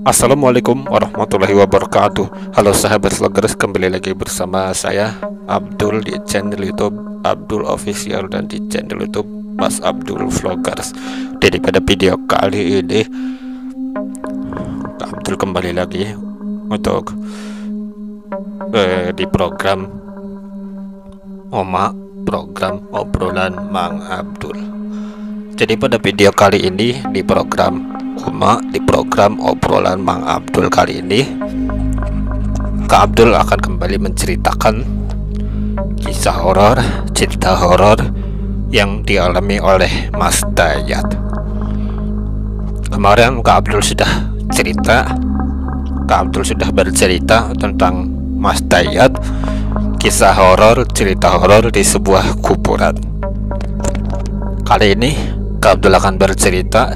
Assalamualaikum warahmatullahi wabarakatuh. Halo sahabat vloggers, kembali lagi bersama saya Abdul di channel YouTube Abdul Official dan di channel YouTube Mas Abdul Vloggers. Jadi pada video kali ini Abdul kembali lagi untuk di program program obrolan Mang Abdul. Jadi pada video kali ini di program obrolan Mang Abdul kali ini, Kak Abdul akan kembali menceritakan kisah horor, cerita horor yang dialami oleh Mas Dayat. Kemarin Kak Abdul sudah bercerita tentang Mas Dayat, kisah horor, cerita horor di sebuah kuburan. Kali ini Kak Abdul akan bercerita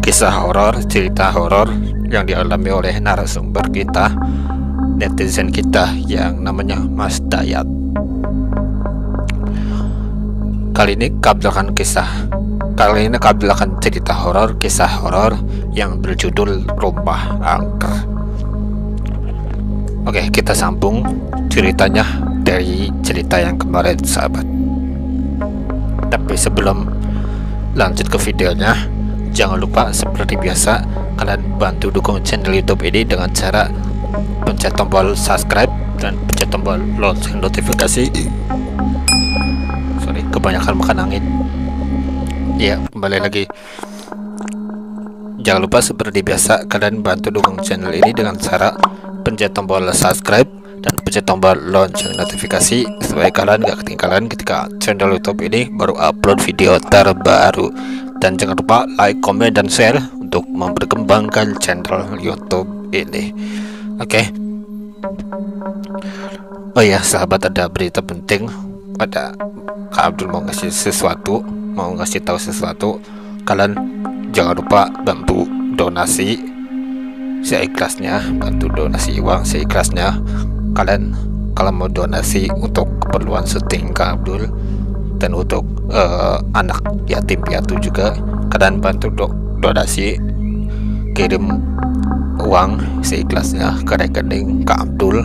kisah horor, cerita horor yang dialami oleh narasumber kita, netizen kita yang namanya Mas Dayat. Kali ini Kak Abdul akan cerita horor, kisah horor yang berjudul Rumah Angker. Oke, kita sambung ceritanya dari cerita yang kemarin, sahabat. Tapi sebelum lanjut ke videonya, jangan lupa seperti biasa kalian bantu dukung channel YouTube ini dengan cara pencet tombol subscribe dan pencet tombol lonceng notifikasi. Sorry, kebanyakan makan angin. Ya, kembali lagi. Jangan lupa seperti biasa kalian bantu dukung channel ini dengan cara pencet tombol subscribe dan pencet tombol lonceng notifikasi supaya kalian gak ketinggalan ketika channel YouTube ini baru upload video terbaru. Dan jangan lupa like, komen, dan share untuk memperkembangkan channel YouTube ini. Oke. Oh ya, sahabat, ada berita penting. Ada Kak Abdul mau ngasih tahu sesuatu. Kalian jangan lupa bantu donasi seikhlasnya, bantu donasi uang seikhlasnya. Kalian kalau mau donasi untuk keperluan syuting Kak Abdul dan untuk anak yatim piatu juga, kalian bantu donasi, kirim uang seikhlasnya ke rekening Kak Abdul,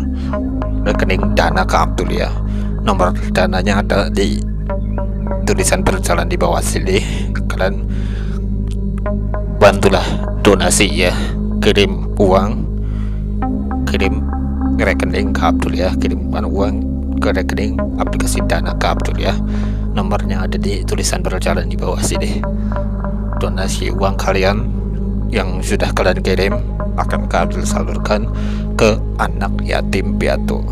rekening dana Kak Abdul ya. Nomor dananya ada di tulisan berjalan di bawah sini. Kalian bantulah donasi ya, kirim uang, kirim rekening Kak Abdul ya, kirimkan uang ke rekening aplikasi dana Kak Abdul ya. Nomornya ada di tulisan berjalan di bawah sini. Donasi uang kalian yang sudah kalian kirim akan Kak Abdul salurkan ke anak yatim piatu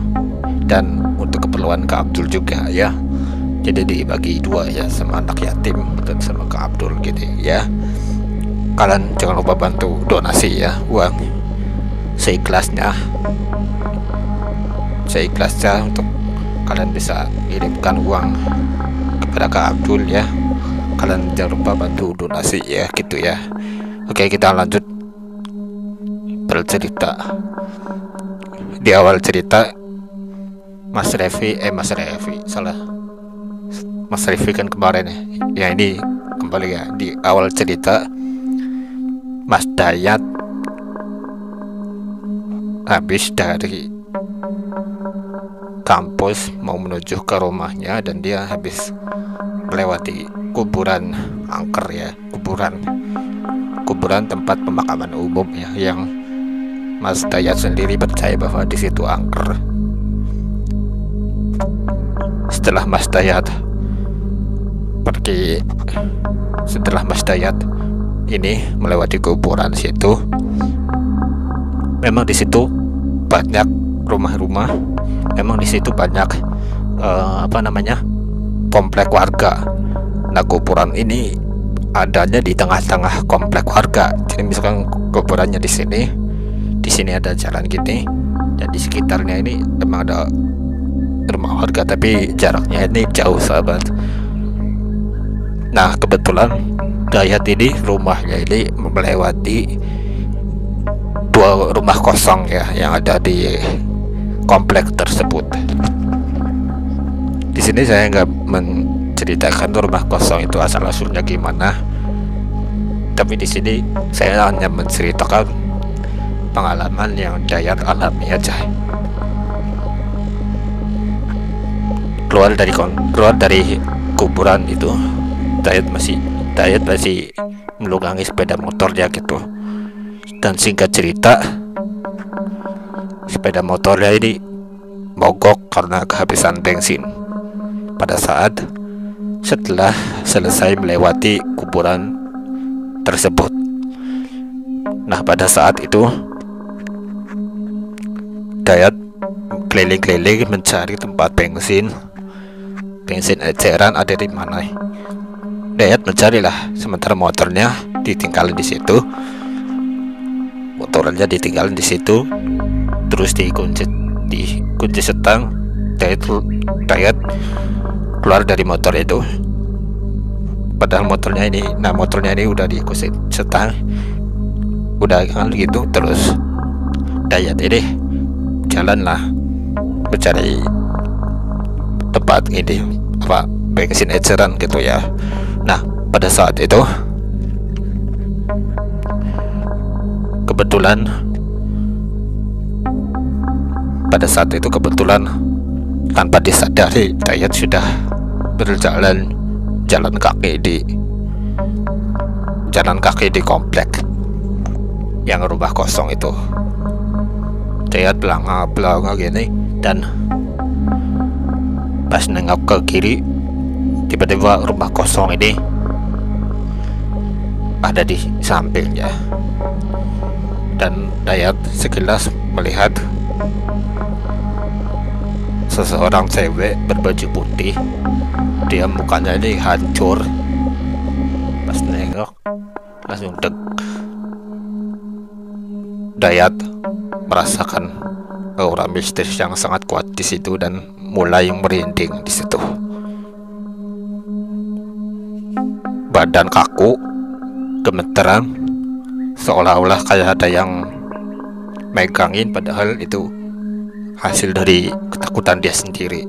dan untuk keperluan Kak Abdul juga ya. Jadi dibagi dua ya, sama anak yatim dan sama Kak Abdul gitu ya. Kalian jangan lupa bantu donasi ya, uang seikhlasnya untuk kalian bisa kirimkan uang kepada Kak Abdul ya. Kalian jangan lupa bantu donasi ya, gitu ya. Oke, kita lanjut bercerita. Di awal cerita Mas Revi kan kemarin ya. Ini kembali ya, di awal cerita Mas Dayat habis dari kampus mau menuju ke rumahnya dan dia habis melewati kuburan angker ya, kuburan tempat pemakaman umum ya, yang Mas Dayat sendiri percaya bahwa di situ angker. Setelah Mas Dayat ini melewati kuburan situ, memang di situ banyak rumah-rumah, memang di situ banyak komplek warga. Nah, kuburan ini adanya di tengah-tengah komplek warga. Jadi misalkan kuburannya di sini ada jalan gini, dan di sekitarnya ini memang ada rumah warga, tapi jaraknya ini jauh, sahabat. Nah, kebetulan Dayat ini rumahnya ini melewati dua rumah kosong ya yang ada di komplek tersebut. Di sini saya nggak menceritakan rumah kosong itu asal usulnya gimana, Tapi di sini saya hanya menceritakan pengalaman yang Dayat alami aja. Keluar dari kuburan itu, Dayat masih melunggangi sepeda motornya gitu. Dan singkat cerita, sepeda motornya ini mogok karena kehabisan bensin pada saat setelah selesai melewati kuburan tersebut. Nah, pada saat itu Dayat keliling-keliling mencari tempat bensin eceran ada di mana. Dayat mencarilah, sementara motornya ditinggalin di situ. Terus dikunci setang. Dayat keluar dari motor itu. Padahal motornya ini udah dikunci setang, udah kan gitu. Terus Dayat ini jalanlah mencari tempat ini bensin eceran gitu ya. Nah, pada saat itu kebetulan tanpa disadari Dayat sudah jalan kaki di komplek yang rumah kosong itu. Dayat belanga gini, dan pas nengok ke kiri, tiba-tiba rumah kosong ini ada di sampingnya. Dan Dayat sekilas melihat seseorang cewek berbaju putih. Dia mukanya ini hancur. Pas nengok langsung Dayat merasakan aura mistis yang sangat kuat di situ dan mulai merinding di situ. Badan kaku, gemeteran, seolah-olah kayak ada yang megangin, padahal itu hasil dari ketakutan dia sendiri.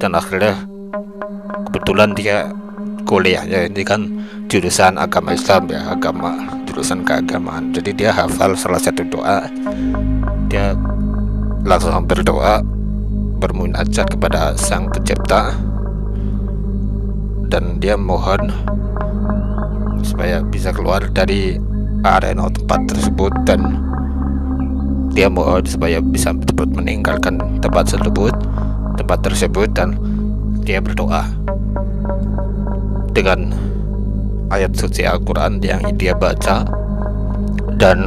Dan akhirnya kebetulan dia kuliahnya ini kan jurusan agama Islam ya, jurusan keagamaan. Jadi dia hafal salah satu doa. Dia langsung berdoa, bermunajat kepada Sang Pencipta, dan dia mohon supaya bisa keluar dari arena tempat tersebut, dan dia mohon supaya bisa cepat meninggalkan tempat tersebut. Dan dia berdoa dengan ayat suci Al-Quran yang dia baca, dan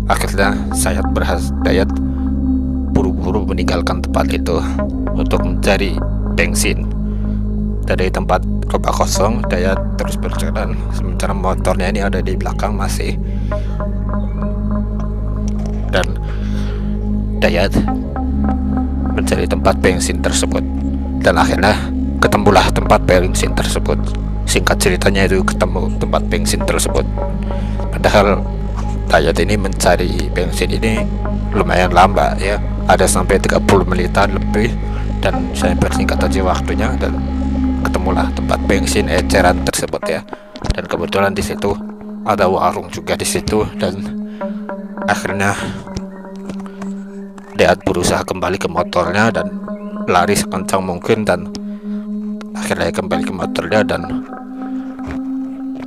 akhirnya Dayat buru-buru meninggalkan tempat itu untuk mencari bensin. Dari tempat rumah kosong, Dayat terus berjalan, sementara motornya ini ada di belakang masih. Dan Dayat mencari tempat bensin tersebut, dan akhirnya ketemulah tempat bensin tersebut. Singkat ceritanya itu ketemu tempat bensin tersebut. Padahal Dayat ini mencari bensin ini lumayan lama ya, ada sampai 30 menitan lebih, dan saya persingkat aja waktunya, dan ketemulah tempat bensin eceran tersebut ya. Dan kebetulan di situ ada warung juga di situ, dan akhirnya Dayat berusaha kembali ke motornya dan lari sekencang mungkin, dan akhirnya kembali ke motornya. Dan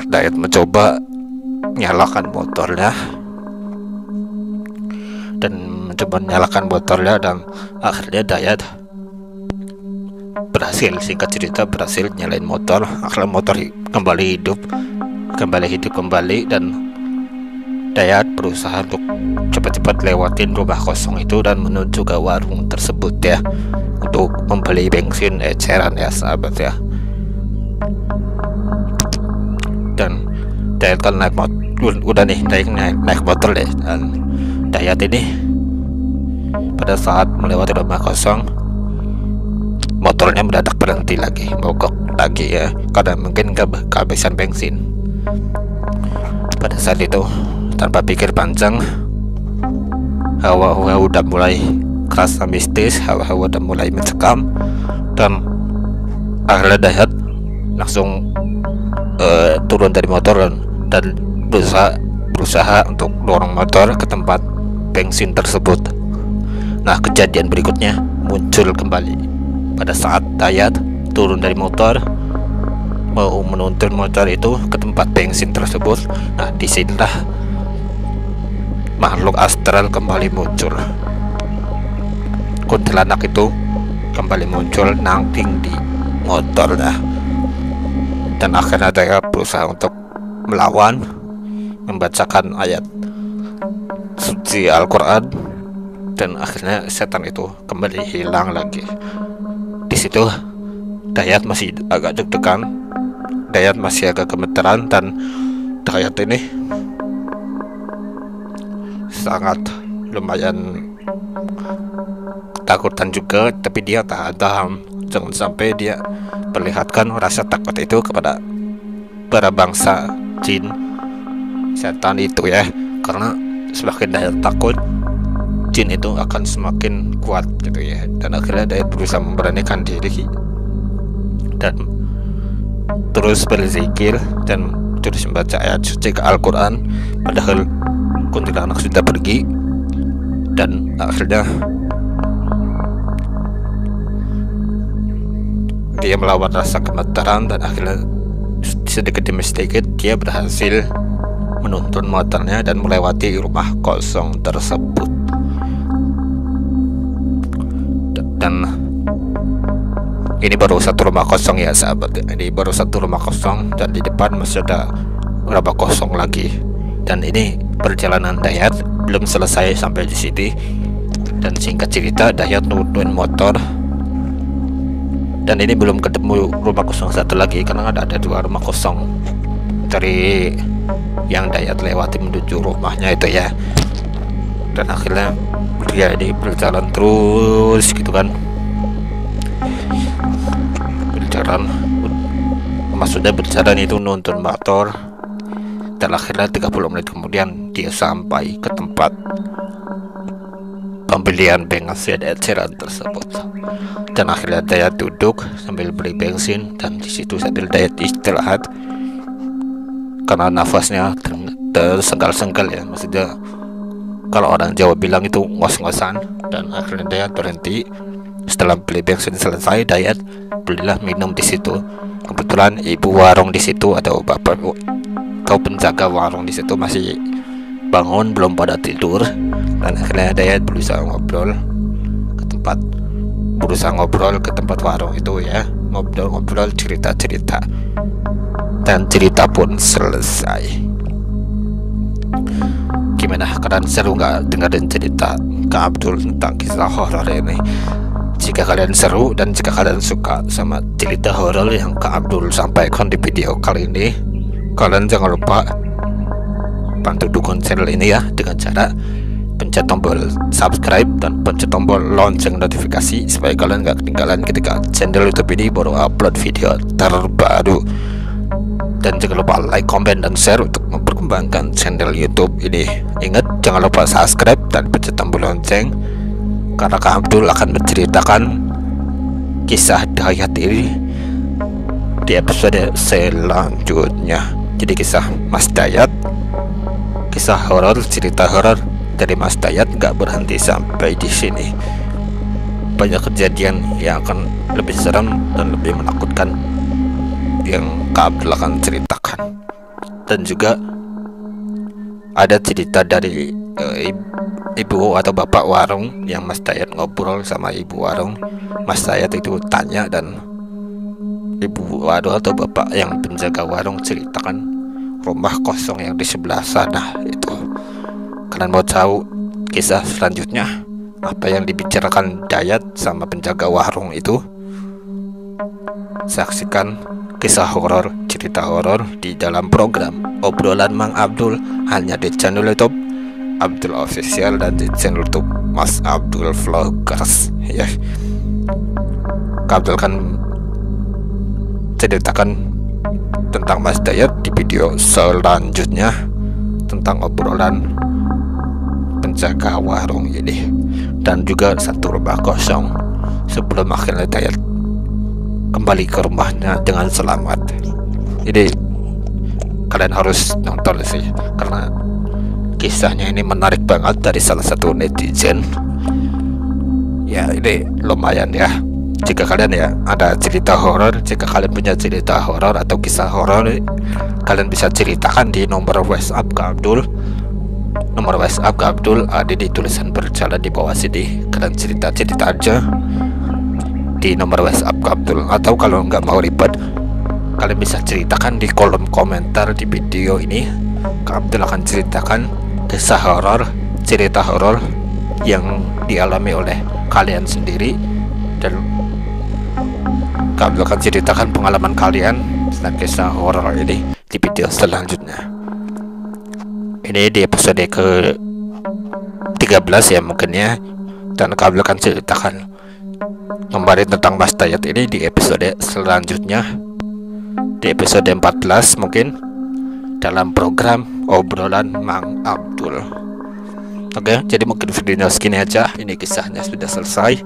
Dayat mencoba nyalakan motornya, dan akhirnya Dayat berhasil nyalain motor. Akhirnya motor kembali hidup kembali, dan Dayat berusaha untuk cepat-cepat lewatin rumah kosong itu dan menuju ke warung tersebut ya, untuk membeli bensin eceran ya sahabat ya. Dan Dayat kan naik motor deh, dan Dayat ini pada saat melewati rumah kosong, motornya mendadak berhenti lagi, mogok lagi ya, karena mungkin kehabisan bensin. Pada saat itu, tanpa pikir panjang, hawa-hawa udah mulai kerasa mistis, hawa-hawa udah mulai mencekam, dan akhirnya Dayat langsung turun dari motor dan berusaha untuk dorong motor ke tempat bensin tersebut. Nah, kejadian berikutnya muncul kembali pada saat Dayat turun dari motor mau menuntun motor itu ke tempat bensin tersebut. Nah, disinilah makhluk astral kembali muncul. Kuntilanak itu kembali muncul nangking di motor. Dan akhirnya Dayat berusaha untuk melawan, membacakan ayat suci Al-Quran, dan akhirnya setan itu kembali hilang lagi. Di situ Dayat masih agak deg-degan, Dayat masih agak gemeteran, dan Dayat ini sangat lumayan takutan juga, tapi dia tahan. Jangan sampai dia perlihatkan rasa takut itu kepada para bangsa jin setan itu ya, karena semakin Dayat takut, jin itu akan semakin kuat gitu ya. Dan akhirnya Dayat berusaha memberanikan diri dan terus berzikir dan terus membaca ayat suci Al-Quran, padahal kuntilanak sudah pergi. Dan akhirnya dia melawan rasa gemetaran, dan akhirnya sedikit demi sedikit dia berhasil menuntun motornya dan melewati rumah kosong tersebut. Dan ini baru satu rumah kosong ya sahabat, ini baru satu rumah kosong, dan di depan masih ada rumah kosong lagi. Dan ini perjalanan Dayat belum selesai sampai di sini. Dan singkat cerita, Dayat nuntun motor, dan ini belum ketemu rumah kosong satu lagi, karena ada dua rumah kosong dari yang Dayat lewati menuju rumahnya itu ya. Dan akhirnya dia ini berjalan terus gitu kan, berjalan, maksudnya berjalan itu nuntun motor. Dan akhirnya 30 menit kemudian dia sampai ke tempat pembelian bensin eceran tersebut. Dan akhirnya Dayat duduk sambil beli bensin, dan di situ sambil Dayat istirahat karena nafasnya tersengal-sengal ya, maksudnya kalau orang Jawa bilang itu ngos-ngosan. Dan akhirnya Dayat berhenti. Setelah beli bensin selesai, Dayat belilah minum di situ. Kebetulan ibu warung di situ atau bapak atau penjaga warung di situ masih bangun, belum pada tidur. Dan akhirnya Dayat berusaha ngobrol ke tempat warung itu ya, ngobrol cerita-cerita, dan cerita pun selesai. Gimana, kalian seru nggak dengerin cerita Kak Abdul tentang kisah horor ini? Jika kalian seru dan jika kalian suka sama cerita horor yang Kak Abdul sampaikan di video kali ini, kalian jangan lupa bantu dukung channel ini ya dengan cara pencet tombol subscribe dan pencet tombol lonceng notifikasi supaya kalian gak ketinggalan ketika channel YouTube ini baru upload video terbaru. Dan jangan lupa like, comment, dan share untuk memperkembangkan channel YouTube ini. Ingat, jangan lupa subscribe dan pencet tombol lonceng, karena Kak Abdul akan menceritakan kisah Dayat ini di episode selanjutnya. Jadi kisah Mas Dayat, kisah horor, cerita horor dari Mas Dayat gak berhenti sampai di sini. Banyak kejadian yang akan lebih serem dan lebih menakutkan yang Kak Abdul akan ceritakan. Dan juga ada cerita dari ibu atau bapak warung yang Mas Dayat ngobrol sama ibu warung. Mas Dayat itu tanya, dan ibu warung atau bapak yang penjaga warung ceritakan rumah kosong yang di sebelah sana itu. Kalian mau tahu kisah selanjutnya apa yang dibicarakan Dayat sama penjaga warung itu? Saksikan kisah horor, cerita horor di dalam program Obrolan Mang Abdul hanya di channel YouTube Abdul Official dan di channel YouTube Mas Abdul Vloggers ya. Kak Abdul kan ceritakan tentang Mas Dayat di video selanjutnya tentang obrolan penjaga warung ini, dan juga satu rumah kosong sebelum akhirnya Dayat kembali ke rumahnya dengan selamat. Jadi kalian harus nonton sih, karena kisahnya ini menarik banget dari salah satu netizen. Ya ini lumayan ya. Jika kalian ya ada cerita horor, jika kalian punya cerita horor atau kisah horor, kalian bisa ceritakan di nomor WhatsApp Kak Abdul. Nomor WhatsApp Kak Abdul ada di tulisan berjalan di bawah sini. Kalian cerita aja di nomor WhatsApp Kak Abdul. Atau kalau nggak mau ribet, kalian bisa ceritakan di kolom komentar di video ini. Kak Abdul akan ceritakan kisah horor, cerita horor yang dialami oleh kalian sendiri, dan Kak Abdul akan ceritakan pengalaman kalian tentang kisah horor ini di video selanjutnya. Ini di episode ke 13 ya mungkin ya, dan Kak Abdul akan ceritakan kembali tentang Mas Dayat ini di episode selanjutnya, di episode 14 mungkin, dalam program obrolan Mang Abdul. Oke, jadi mungkin videonya segini aja. Ini kisahnya sudah selesai.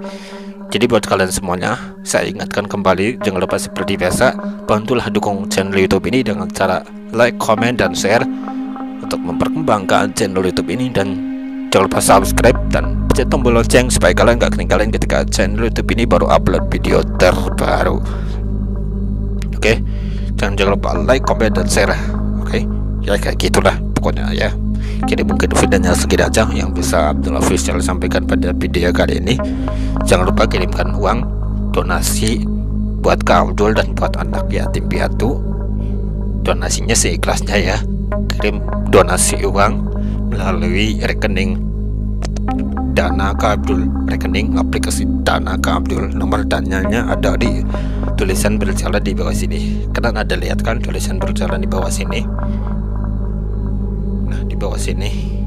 Jadi buat kalian semuanya, saya ingatkan kembali, jangan lupa seperti biasa, bantulah dukung channel YouTube ini dengan cara like, comment, dan share untuk memperkembangkan channel YouTube ini, dan jangan lupa subscribe dan pencet tombol lonceng supaya kalian gak ketinggalan ketika channel YouTube ini baru upload video terbaru. Oke, jangan lupa like, comment, dan share. Oke, ya kayak gitulah pokoknya ya. Jadi mungkin videonya segini aja yang bisa Abdul Official sampaikan pada video kali ini. Jangan lupa kirimkan uang donasi buat Kak Abdul dan buat anak yatim piatu. Donasinya seikhlasnya ya. Kirim donasi uang melalui rekening Dana Kak Abdul, rekening aplikasi Dana Kak Abdul. Nomor dananya ada di tulisan berjalan di bawah sini. Kalian ada lihat kan tulisan berjalan di bawah sini? Nah, di bawah sini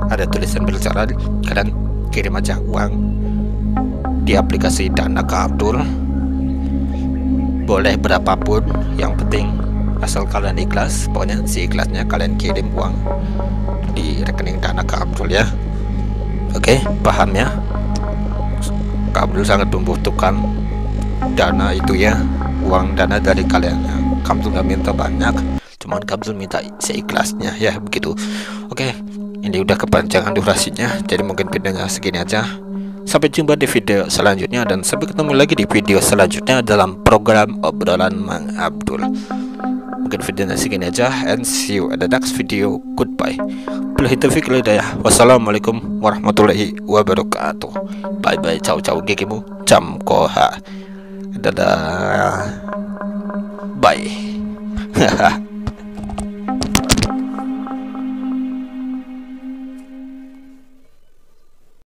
ada tulisan berjalan. Kalian kirim aja uang di aplikasi Dana Kak Abdul. Boleh berapapun, yang penting asal kalian ikhlas. Pokoknya seikhlasnya kalian kirim uang di rekening Dana Kak Abdul ya. Oke, paham ya? Kak Abdul sangat membutuhkan dana itu ya, uang dana dari kalian. Kak Abdul gak minta banyak, cuman Kak Abdul minta seikhlasnya ya, begitu. Oke, ini udah kepanjangan durasinya, jadi mungkin videonya segini aja. Sampai jumpa di video selanjutnya, dan sampai ketemu lagi di video selanjutnya dalam program obrolan Mang Abdul. Mungkin videonya segini aja, and see you at the next video. Goodbye. Billahi taufiq wal hidayah. Wassalamualaikum warahmatullahi wabarakatuh. Bye bye, ciao ciao, gigimu jam koha. Dadah. Bye.